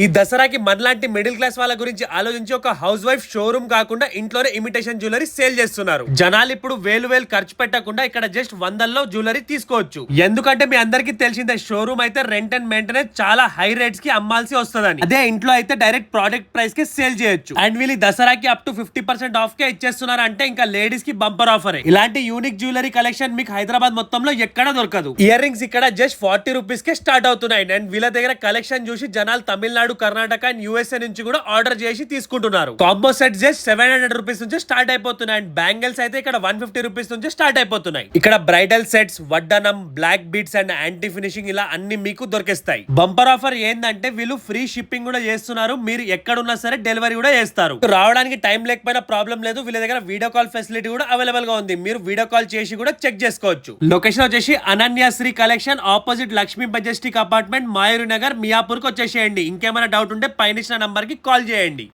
ఈ దసరాకి మనలాంటి మిడిల్ క్లాస్ వాళ్ళ గురించి ఆలోచించి ఒక హౌస్ వైఫ్ షోరూమ్ కాకుండా ఇంట్లోనే ఇమిటేషన్ జ్యువెలరీ సేల్ చేస్తున్నారు. జనాలు ఇప్పుడు వేలు ఖర్చు పెట్టకుండా ఇక్కడ జస్ట్ వందల్లో జ్యువెలరీ తీసుకోవచ్చు. ఎందుకంటే మీ అందరికి తెలిసిందే షోరూమ్ అయితే రెంట్ అండ్ మెయింటెనెన్స్ చాలా హై రేట్స్ కి అమ్మాల్సి వస్తుందని. అదే ఇంట్లో అయితే డైరెక్ట్ ప్రోడక్ట్ ప్రైస్ కి సేల్ చేయొచ్చు. అండ్ వీళ్ళు దసరాకి అప్ టు 50% ఆఫ్ కే ఇచ్చేస్తున్నారు. అంటే ఇంకా లేడీస్ కి బంపర్ ఆఫర్. ఇలాంటి యూనిక్ జ్యువెలరీ కలెక్షన్ మీకు హైదరాబాద్ మొత్తంలో ఎక్కడ దొరకదు. ఇయర్ రింగ్స్ ఇక్కడ జస్ట్ 40 రూపీస్ కే స్టార్ట్ అవుతున్నాయి. అండ్ వీళ్ళ దగ్గర కలెక్షన్ చూసి జనాలు తమిళనాడు, కర్ణాటక అండ్ యూఎస్ఏ నుంచి కూడా ఆర్డర్ చేసి తీసుకుంటున్నారు. కాంబో సెట్ జస్ట్ 700 రూపీస్ నుంచి స్టార్ట్ అయిపోతున్నాయి. అండ్ బ్యాంగిల్స్ అయితే ఇక్కడ 150 రూపీస్ నుంచి స్టార్ట్ అయిపోతున్నాయి. ఇక్కడ bridal sets, vaddanam, black beads and antique finishing ఇలా అన్ని మీకు దొరికిస్తాయి. బంపర్ ఆఫర్ ఏంటంటే వీళ్ళు ఫ్రీ షిప్పింగ్ కూడా చేస్తున్నారు. మీరు ఎక్కడున్నా సరే డెలివరీ కూడా చేస్తారు. రావడానికి టైం లేకపోయినా ప్రాబ్లం లేదు. వీళ్ళ దగ్గర వీడియో కాల్ ఫెసిలిటీ కూడా అవైలబుల్ గా ఉంది. మీరు వీడియో కాల్ చేసి కూడా చెక్ చేసుకోవచ్చు. లొకేషన్ వచ్చేసి Ananyasri collection opposite Lakshmi majestic apartment, Mayuri Nagar, Miyapur కి వచ్చేసేయండి. ఇంకేమైనా డౌట్ ఉంటే పైన నంబర్ కి కాల్ చేయండి.